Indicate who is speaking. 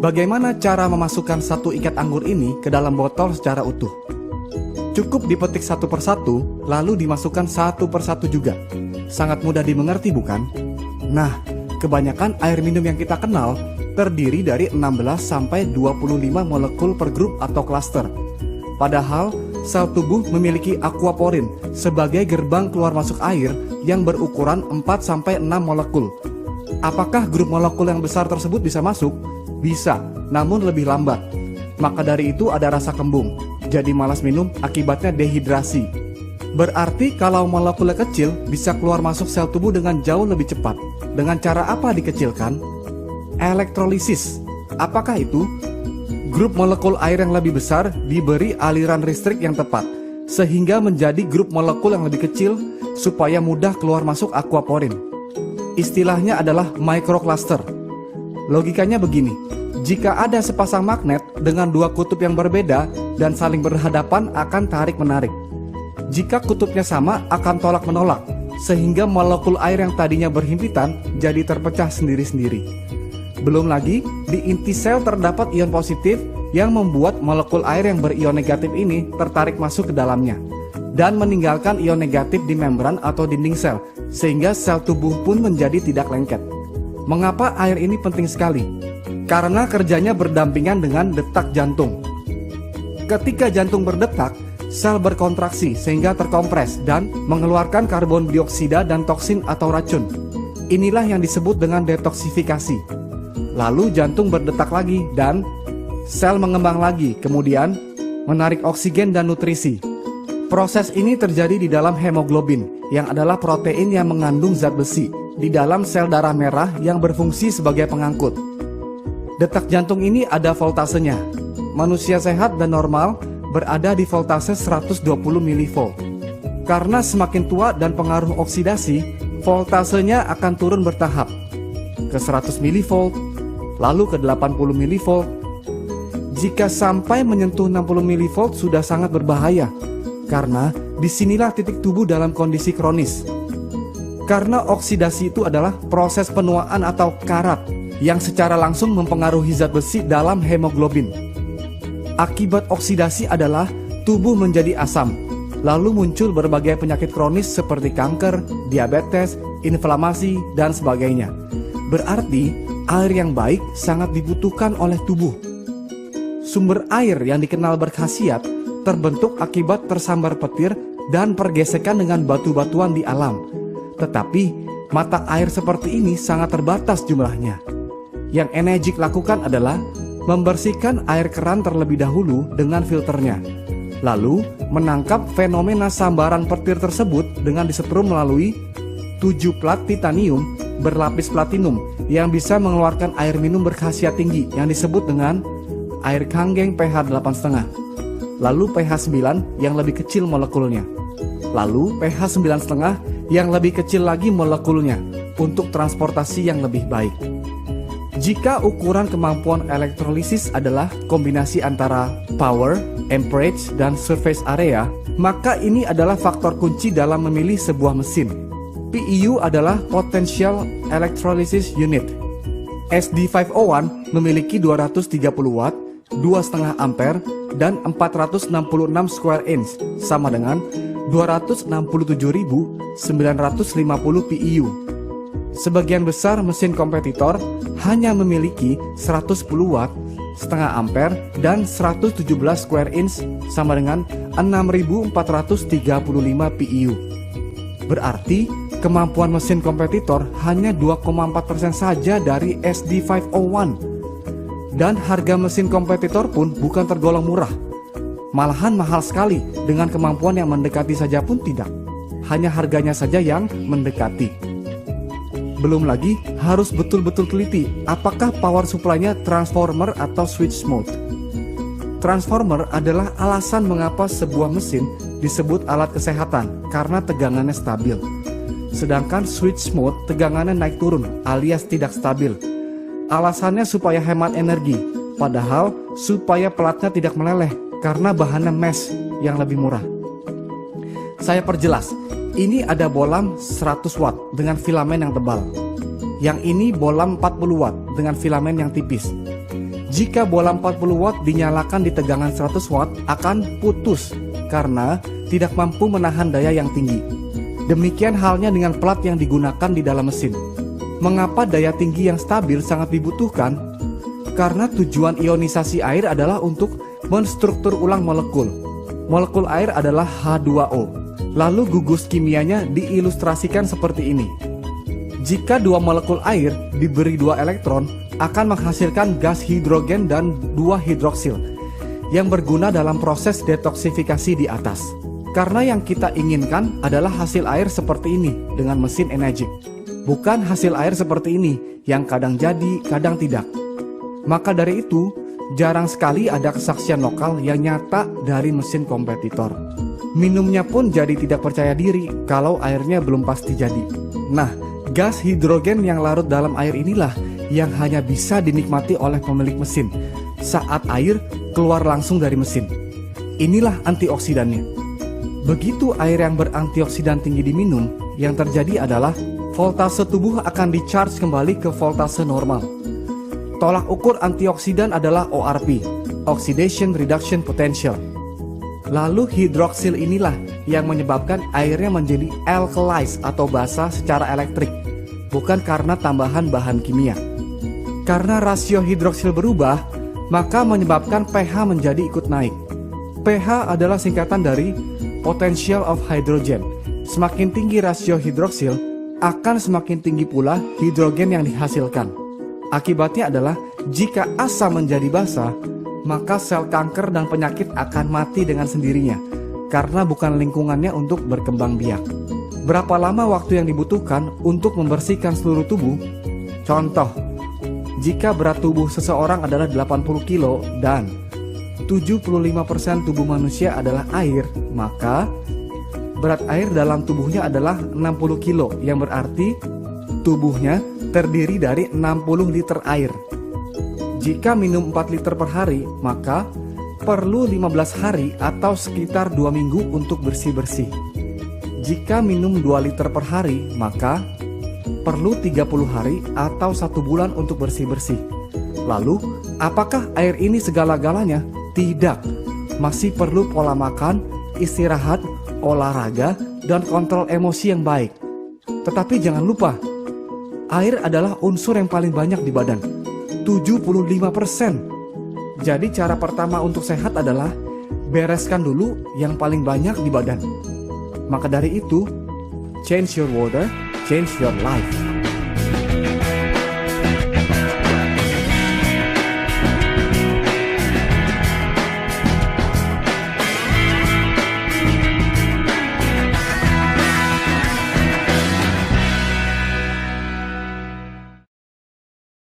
Speaker 1: Bagaimana cara memasukkan satu ikat anggur ini ke dalam botol secara utuh? Cukup dipetik satu persatu, lalu dimasukkan satu persatu juga. Sangat mudah dimengerti bukan? Nah, kebanyakan air minum yang kita kenal terdiri dari 16 sampai 25 molekul per grup atau klaster. Padahal, sel tubuh memiliki aquaporin sebagai gerbang keluar masuk air yang berukuran 4 sampai 6 molekul. Apakah grup molekul yang besar tersebut bisa masuk? Bisa, namun lebih lambat. Maka dari itu ada rasa kembung, jadi malas minum akibatnya dehidrasi. Berarti kalau molekulnya kecil bisa keluar masuk sel tubuh dengan jauh lebih cepat. Dengan cara apa dikecilkan? Elektrolisis. Apakah itu? Grup molekul air yang lebih besar diberi aliran listrik yang tepat, sehingga menjadi grup molekul yang lebih kecil supaya mudah keluar masuk aquaporin. Istilahnya adalah microcluster. Logikanya begini, jika ada sepasang magnet dengan dua kutub yang berbeda dan saling berhadapan akan tarik-menarik. Jika kutubnya sama akan tolak-menolak, sehingga molekul air yang tadinya berhimpitan jadi terpecah sendiri-sendiri. Belum lagi, di inti sel terdapat ion positif yang membuat molekul air yang berion negatif ini tertarik masuk ke dalamnya dan meninggalkan ion negatif di membran atau dinding sel, sehingga sel tubuh pun menjadi tidak lengket. Mengapa air ini penting sekali? Karena kerjanya berdampingan dengan detak jantung. Ketika jantung berdetak, sel berkontraksi sehingga terkompres dan mengeluarkan karbon dioksida dan toksin atau racun. Inilah yang disebut dengan detoksifikasi. Lalu jantung berdetak lagi dan sel mengembang lagi, kemudian menarik oksigen dan nutrisi. Proses ini terjadi di dalam hemoglobin, yang adalah protein yang mengandung zat besi, di dalam sel darah merah yang berfungsi sebagai pengangkut. Detak jantung ini ada voltasenya. Manusia sehat dan normal berada di voltase 120 mV. Karena semakin tua dan pengaruh oksidasi, voltasenya akan turun bertahap ke 100 mV, lalu ke 80 mV. Jika sampai menyentuh 60 mV sudah sangat berbahaya, karena disinilah titik tubuh dalam kondisi kronis. Karena oksidasi itu adalah proses penuaan atau karat yang secara langsung mempengaruhi zat besi dalam hemoglobin. Akibat oksidasi adalah tubuh menjadi asam, lalu muncul berbagai penyakit kronis seperti kanker, diabetes, inflamasi, dan sebagainya. Berarti air yang baik sangat dibutuhkan oleh tubuh. Sumber air yang dikenal berkhasiat terbentuk akibat tersambar petir dan pergesekan dengan batu-batuan di alam. Tetapi mata air seperti ini sangat terbatas jumlahnya. Yang Enegic lakukan adalah membersihkan air keran terlebih dahulu dengan filternya, lalu menangkap fenomena sambaran petir tersebut dengan disetrum melalui 7 plat titanium berlapis platinum yang bisa mengeluarkan air minum berkhasiat tinggi yang disebut dengan air Kanggeng pH 8,5, lalu pH 9 yang lebih kecil molekulnya, lalu pH 9,5 yang lebih kecil lagi molekulnya untuk transportasi yang lebih baik. Jika ukuran kemampuan elektrolisis adalah kombinasi antara power, amperage, dan surface area, maka ini adalah faktor kunci dalam memilih sebuah mesin. PEU adalah Potential Electrolysis Unit. SD501 memiliki 230 watt, 2,5 ampere, dan 466 square inch, sama dengan 267.950 PEU. Sebagian besar mesin kompetitor hanya memiliki 110 watt, setengah ampere, dan 117 square inch, sama dengan 6.435 PEU. Berarti kemampuan mesin kompetitor hanya 2,4% saja dari SD501. Dan harga mesin kompetitor pun bukan tergolong murah. Malahan mahal sekali, dengan kemampuan yang mendekati saja pun tidak. Hanya harganya saja yang mendekati. Belum lagi harus betul-betul teliti apakah power supply-nya transformer atau switch mode. Transformer adalah alasan mengapa sebuah mesin disebut alat kesehatan karena tegangannya stabil. Sedangkan switch mode tegangannya naik turun alias tidak stabil. Alasannya supaya hemat energi, padahal supaya pelatnya tidak meleleh karena bahannya mesh yang lebih murah. Saya perjelas. Ini ada bolam 100 watt dengan filamen yang tebal. Yang ini bolam 40 watt dengan filamen yang tipis. Jika bola 40 watt dinyalakan di tegangan 100 watt akan putus karena tidak mampu menahan daya yang tinggi. Demikian halnya dengan plat yang digunakan di dalam mesin. Mengapa daya tinggi yang stabil sangat dibutuhkan? Karena tujuan ionisasi air adalah untuk menstruktur ulang molekul. Molekul air adalah H2O. Lalu gugus kimianya diilustrasikan seperti ini. Jika dua molekul air diberi 2 elektron, akan menghasilkan gas hidrogen dan 2 hidroksil yang berguna dalam proses detoksifikasi di atas. Karena yang kita inginkan adalah hasil air seperti ini dengan mesin Enegic, bukan hasil air seperti ini yang kadang jadi, kadang tidak. Maka dari itu, jarang sekali ada kesaksian lokal yang nyata dari mesin kompetitor. Minumnya pun jadi tidak percaya diri kalau airnya belum pasti jadi. Nah, gas hidrogen yang larut dalam air inilah yang hanya bisa dinikmati oleh pemilik mesin saat air keluar langsung dari mesin. Inilah antioksidannya. Begitu air yang berantioksidan tinggi diminum, yang terjadi adalah voltase tubuh akan di-charge kembali ke voltase normal. Tolak ukur antioksidan adalah ORP, Oxidation Reduction Potential. Lalu hidroksil inilah yang menyebabkan airnya menjadi alkalized atau basa secara elektrik, bukan karena tambahan bahan kimia. Karena rasio hidroksil berubah, maka menyebabkan pH menjadi ikut naik. pH adalah singkatan dari potential of hydrogen. Semakin tinggi rasio hidroksil, akan semakin tinggi pula hidrogen yang dihasilkan. Akibatnya adalah jika asam menjadi basa, maka sel kanker dan penyakit akan mati dengan sendirinya, karena bukan lingkungannya untuk berkembang biak. Berapa lama waktu yang dibutuhkan untuk membersihkan seluruh tubuh? Contoh, jika berat tubuh seseorang adalah 80 kilo dan 75% tubuh manusia adalah air, maka berat air dalam tubuhnya adalah 60 kilo, yang berarti tubuhnya terdiri dari 60 liter air. Jika minum 4 liter per hari, maka perlu 15 hari atau sekitar 2 minggu untuk bersih-bersih. Jika minum 2 liter per hari, maka perlu 30 hari atau 1 bulan untuk bersih-bersih. Lalu, apakah air ini segala-galanya? Tidak. Masih perlu pola makan, istirahat, olahraga, dan kontrol emosi yang baik. Tetapi jangan lupa, air adalah unsur yang paling banyak di badan, 75%. Jadi cara pertama untuk sehat adalah bereskan dulu yang paling banyak di badan. Maka dari itu, change your water, change your life.